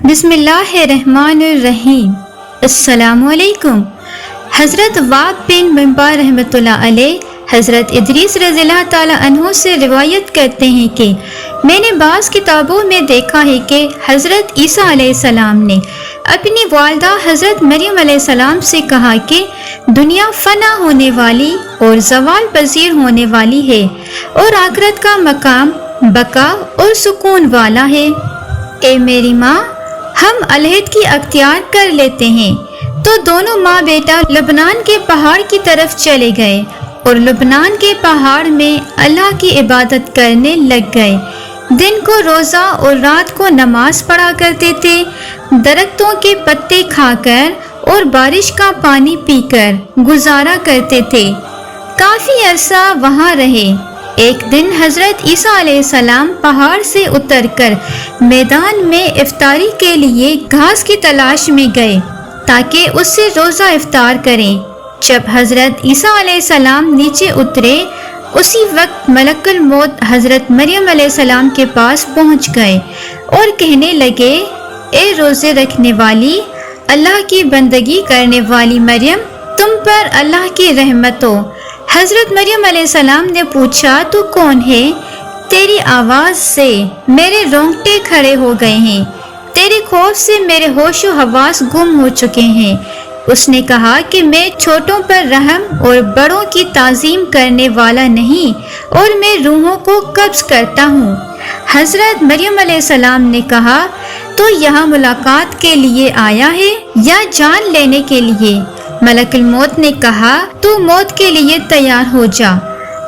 بسم اللہ الرحمن الرحیم۔ السلام علیکم۔ حضرت واب بن منبع رحمۃ اللہ علیہ حضرت ادریس رضی اللہ تعالیٰ عنہ سے روایت کرتے ہیں کہ میں نے بعض کتابوں میں دیکھا ہے کہ حضرت عیسیٰ علیہ السلام نے اپنی والدہ حضرت مریم علیہ السلام سے کہا کہ دنیا فنا ہونے والی اور زوال پذیر ہونے والی ہے اور آخرت کا مقام بقا اور سکون والا ہے۔ اے میری ماں، ہم علیحد کی اختیار کر لیتے ہیں۔ تو دونوں ماں بیٹا لبنان کے پہاڑ کی طرف چلے گئے اور لبنان کے پہاڑ میں اللہ کی عبادت کرنے لگ گئے۔ دن کو روزہ اور رات کو نماز پڑھا کرتے تھے، درختوں کے پتے کھا کر اور بارش کا پانی پی کر گزارا کرتے تھے۔ کافی عرصہ وہاں رہے۔ ایک دن حضرت عیسیٰ علیہ السلام پہاڑ سے اتر کر میدان میں افطاری کے لیے گھاس کی تلاش میں گئے تاکہ اس سے روزہ افطار کریں۔ جب حضرت عیسیٰ علیہ السلام نیچے اترے، اسی وقت ملک الموت حضرت مریم علیہ السلام کے پاس پہنچ گئے اور کہنے لگے، اے روزے رکھنے والی، اللہ کی بندگی کرنے والی مریم، تم پر اللہ کی رحمت ہو۔ حضرت مریم علیہ السلام نے پوچھا، تو کون ہے؟ تیری آواز سے میرے رونگٹے کھڑے ہو گئے ہیں، تیرے خوف سے میرے ہوش و حواس گم ہو چکے ہیں۔ اس نے کہا کہ میں چھوٹوں پر رحم اور بڑوں کی تعظیم کرنے والا نہیں، اور میں روحوں کو قبض کرتا ہوں۔ حضرت مریم علیہ السلام نے کہا، تو یہاں ملاقات کے لیے آیا ہے یا جان لینے کے لیے؟ ملک الموت نے کہا، تو موت کے لیے تیار ہو جا۔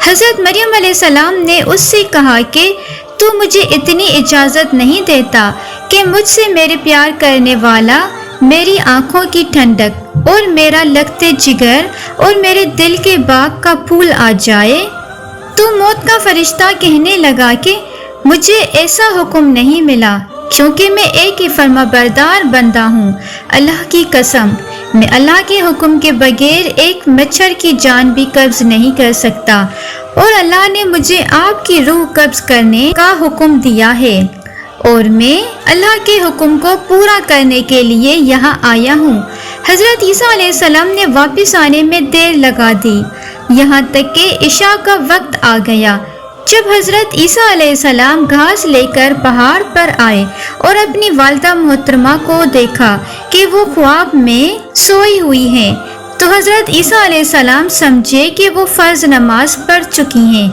حضرت مریم علیہ السلام نے اس سے کہا کہ تو مجھے اتنی اجازت نہیں دیتا کہ مجھ سے میرے پیار کرنے والا، میری آنکھوں کی ٹھنڈک اور میرا لگتے جگر اور میرے دل کے باغ کا پھول آ جائے؟ تو موت کا فرشتہ کہنے لگا کہ مجھے ایسا حکم نہیں ملا، کیونکہ میں ایک ہی فرما بردار بندہ ہوں۔ اللہ کی قسم، میں اللہ کے حکم کے بغیر ایک مچھر کی جان بھی قبض نہیں کر سکتا، اور اللہ نے مجھے آپ کی روح قبض کرنے کا حکم دیا ہے، اور میں اللہ کے حکم کو پورا کرنے کے لیے یہاں آیا ہوں۔ حضرت عیسیٰ علیہ السلام نے واپس آنے میں دیر لگا دی، یہاں تک کہ عشاء کا وقت آ گیا۔ جب حضرت عیسیٰ علیہ السلام گھاس لے کر پہاڑ پر آئے اور اپنی والدہ محترمہ کو دیکھا کہ وہ خواب میں سوئی ہوئی ہیں، تو حضرت عیسیٰ علیہ السلام سمجھے کہ وہ فرض نماز پڑھ چکی ہیں۔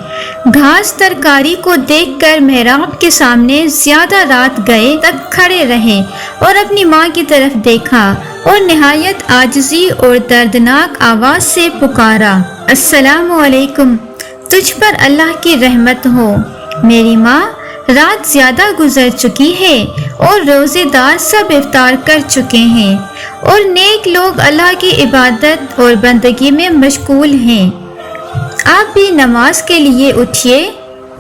گھاس ترکاری کو دیکھ کر محراب کے سامنے زیادہ رات گئے تک کھڑے رہے اور اپنی ماں کی طرف دیکھا اور نہایت عاجزی اور دردناک آواز سے پکارا، السلام علیکم، تجھ پر اللہ کی رحمت ہو۔ میری ماں، رات زیادہ گزر چکی ہے اور روزے دار سب افطار کر چکے ہیں، اور نیک لوگ اللہ کی عبادت اور بندگی میں مشغول ہیں۔ آپ بھی نماز کے لیے اٹھیے۔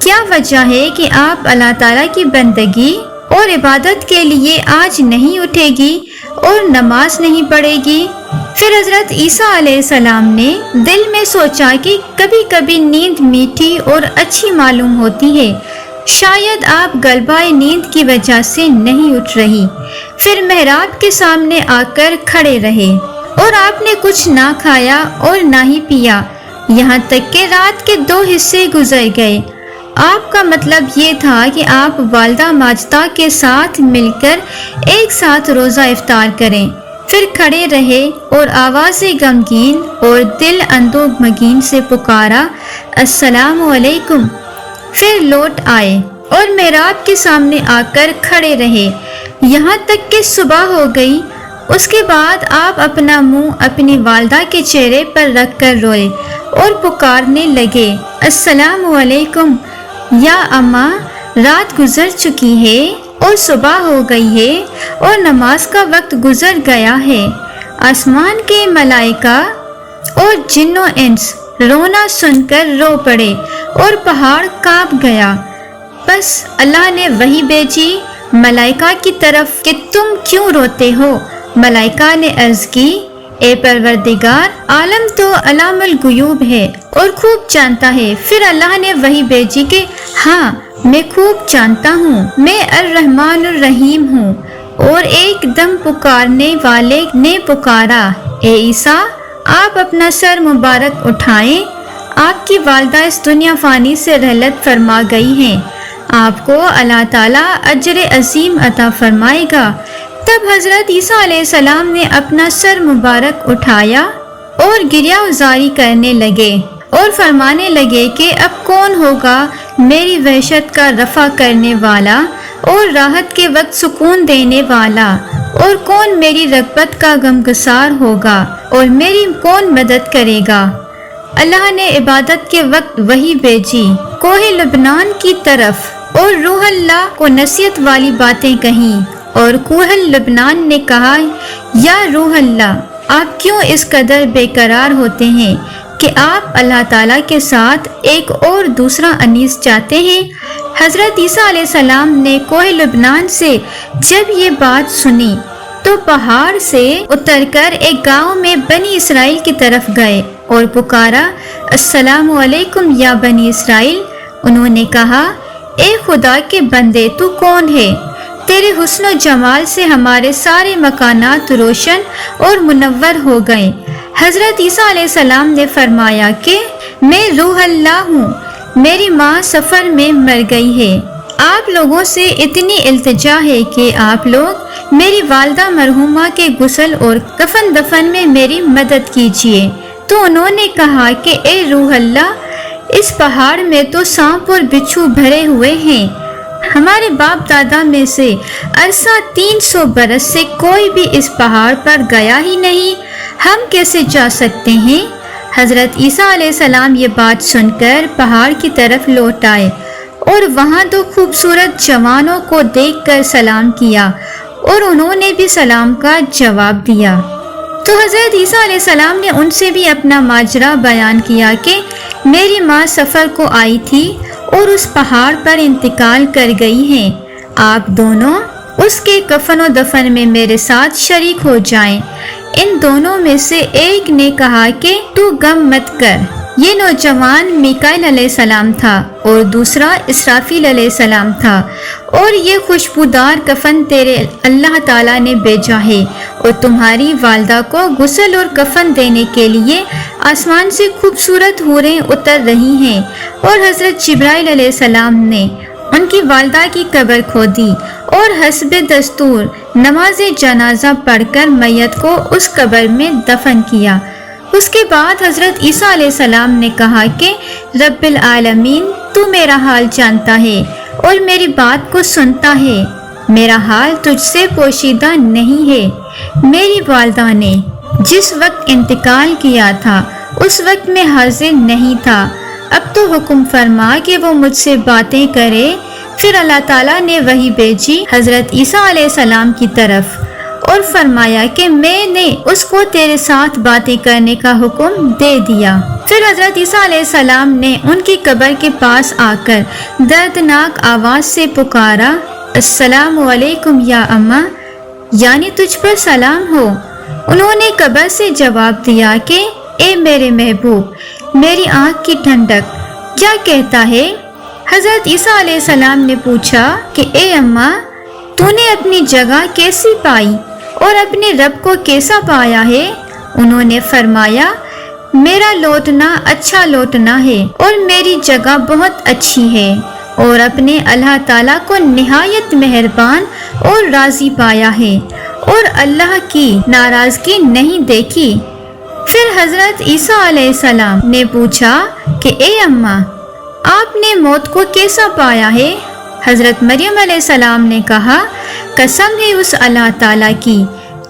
کیا وجہ ہے کہ آپ اللہ تعالیٰ کی بندگی اور عبادت کے لیے آج نہیں اٹھے گی اور نماز نہیں پڑھے گی؟ پھر حضرت عیسیٰ علیہ السلام نے دل میں سوچا کہ کبھی کبھی نیند میٹھی اور اچھی معلوم ہوتی ہے، شاید آپ غلبہ نیند کی وجہ سے نہیں اٹھ رہی۔ پھر محراب کے سامنے آ کر کھڑے رہے، اور آپ نے کچھ نہ کھایا اور نہ ہی پیا، یہاں تک کہ رات کے 2 حصے گزر گئے۔ آپ کا مطلب یہ تھا کہ آپ والدہ ماجدہ کے ساتھ مل کر ایک ساتھ روزہ افطار کریں۔ پھر کھڑے رہے اور آواز غمگین اور دل اندوہگین سے پکارا، السلام علیکم۔ پھر لوٹ آئے اور محراب کے سامنے آ کر کھڑے رہے یہاں تک کہ صبح ہو گئی۔ اس کے بعد آپ اپنا منہ اپنی والدہ کے چہرے پر رکھ کر روئے اور پکارنے لگے، السلام علیکم یا اماں، رات گزر چکی ہے اور صبح ہو گئی ہے اور نماز کا وقت گزر گیا ہے۔ آسمان کے ملائکہ اور جن و انس رونا سن کر رو پڑے اور پہاڑ کانپ گیا۔ بس اللہ نے وحی بھیجی ملائکہ کی طرف کہ تم کیوں روتے ہو؟ ملائکہ نے عرض کی، اے پروردگار، عالم تو علام الغیوب ہے اور خوب جانتا ہے۔ پھر اللہ نے وحی بھیجی کہ ہاں، میں خوب جانتا ہوں، میں الرحمن الرحیم ہوں، اور ایک دم پکارنے والے نے پکارا، اے عیسیٰ، آپ اپنا سر مبارک اٹھائیں، آپ کی والدہ اس دنیا فانی سے رحلت فرما گئی ہیں، آپ کو اللہ تعالیٰ اجر عظیم عطا فرمائے گا۔ تب حضرت عیسیٰ علیہ السلام نے اپنا سر مبارک اٹھایا اور گریہ ازاری کرنے لگے اور فرمانے لگے کہ اب کون ہوگا میری وحشت کا رفع کرنے والا اور راحت کے وقت سکون دینے والا، اور کون میری رغبت کا غمگسار ہوگا اور میری کون مدد کرے گا۔ اللہ نے عبادت کے وقت وحی بھیجی کوہ لبنان کی طرف، اور روح اللہ کو نصیحت والی باتیں کہیں، اور کوہ لبنان نے کہا، یا روح اللہ، آپ کیوں اس قدر بے قرار ہوتے ہیں کہ آپ اللہ تعالیٰ کے ساتھ ایک اور دوسرا انیس چاہتے ہیں؟ حضرت عیسیٰ علیہ السلام نے کوہ لبنان سے جب یہ بات سنی تو پہاڑ سے اتر کر ایک گاؤں میں بنی اسرائیل کی طرف گئے اور پکارا، السلام علیکم یا بنی اسرائیل۔ انہوں نے کہا، اے خدا کے بندے، تو کون ہے؟ تیرے حسن و جمال سے ہمارے سارے مکانات روشن اور منور ہو گئے۔ حضرت عیسیٰ علیہ السلام نے فرمایا کہ میں روح اللہ ہوں، میری ماں سفر میں مر گئی ہے، آپ لوگوں سے اتنی التجا ہے کہ آپ لوگ میری والدہ مرحومہ کے غسل اور کفن دفن میں میری مدد کیجیے۔ تو انہوں نے کہا کہ اے روح اللہ، اس پہاڑ میں تو سانپ اور بچھو بھرے ہوئے ہیں، ہمارے باپ دادا میں سے عرصہ 300 برس سے کوئی بھی اس پہاڑ پر گیا ہی نہیں، ہم کیسے جا سکتے ہیں؟ حضرت عیسیٰ علیہ السلام یہ بات سن کر پہاڑ کی طرف لوٹ آئے اور وہاں دو خوبصورت جوانوں کو دیکھ کر سلام کیا، اور انہوں نے بھی سلام کا جواب دیا۔ تو حضرت عیسیٰ علیہ السلام نے ان سے بھی اپنا ماجرا بیان کیا کہ میری ماں سفر کو آئی تھی اور اس پہاڑ پر انتقال کر گئی ہیں، آپ دونوں اس کے کفن و دفن میں میرے ساتھ شریک ہو جائیں۔ ان دونوں میں سے ایک نے کہا کہ تو غم مت کر، یہ نوجوان میکائیل علیہ السلام تھا اور دوسرا اسرافیل علیہ السلام تھا، اور یہ خوشبودار کفن تیرے اللہ تعالیٰ نے بھیجا ہے، اور تمہاری والدہ کو غسل اور کفن دینے کے لیے آسمان سے خوبصورت حوریں اتر رہی ہیں۔ اور حضرت جبرائیل علیہ السلام نے ان کی والدہ کی قبر کھودی اور حسب دستور نماز جنازہ پڑھ کر میت کو اس قبر میں دفن کیا۔ اس کے بعد حضرت عیسیٰ علیہ السلام نے کہا کہ رب العالمین، تو میرا حال جانتا ہے اور میری بات کو سنتا ہے، میرا حال تجھ سے پوشیدہ نہیں ہے۔ میری والدہ نے جس وقت انتقال کیا تھا اس وقت میں حاضر نہیں تھا، اب تو حکم فرما کہ وہ مجھ سے باتیں کرے۔ پھر اللہ تعالیٰ نے وحی بھیجی حضرت عیسیٰ علیہ السلام کی طرف اور فرمایا کہ میں نے اس کو تیرے ساتھ باتیں کرنے کا حکم دے دیا۔ پھر حضرت عیسیٰ علیہ السلام نے ان کی قبر کے پاس آ کر دردناک آواز سے پکارا، السلام علیکم یا اماں، یعنی تجھ پر سلام ہو۔ انہوں نے قبر سے جواب دیا کہ اے میرے محبوب، میری آنکھ کی ٹھنڈک، کیا کہتا ہے؟ حضرت عیسیٰ علیہ السلام نے پوچھا کہ اے اماں، تو نے اپنی جگہ کیسی پائی اور اپنے رب کو کیسا پایا ہے؟ انہوں نے فرمایا، میرا لوٹنا اچھا لوٹنا ہے اور میری جگہ بہت اچھی ہے، اور اپنے اللہ تعالیٰ کو نہایت مہربان اور راضی پایا ہے، اور اللہ کی ناراضگی نہیں دیکھی۔ پھر حضرت عیسیٰ علیہ السلام نے پوچھا کہ اے اماں، آپ نے موت کو کیسا پایا ہے؟ حضرت مریم علیہ السلام نے کہا، قسم ہے اس اللہ تعالیٰ کی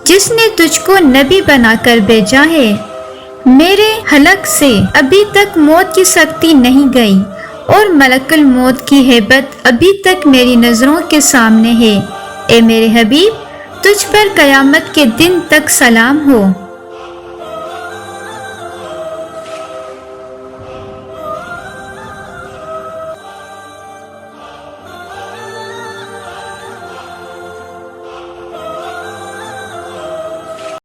جس نے تجھ کو نبی بنا کر بھیجا ہے، میرے حلق سے ابھی تک موت کی سختی نہیں گئی، اور ملک الموت کی ہیبت ابھی تک میری نظروں کے سامنے ہے۔ اے میرے حبیب، تجھ پر قیامت کے دن تک سلام ہو۔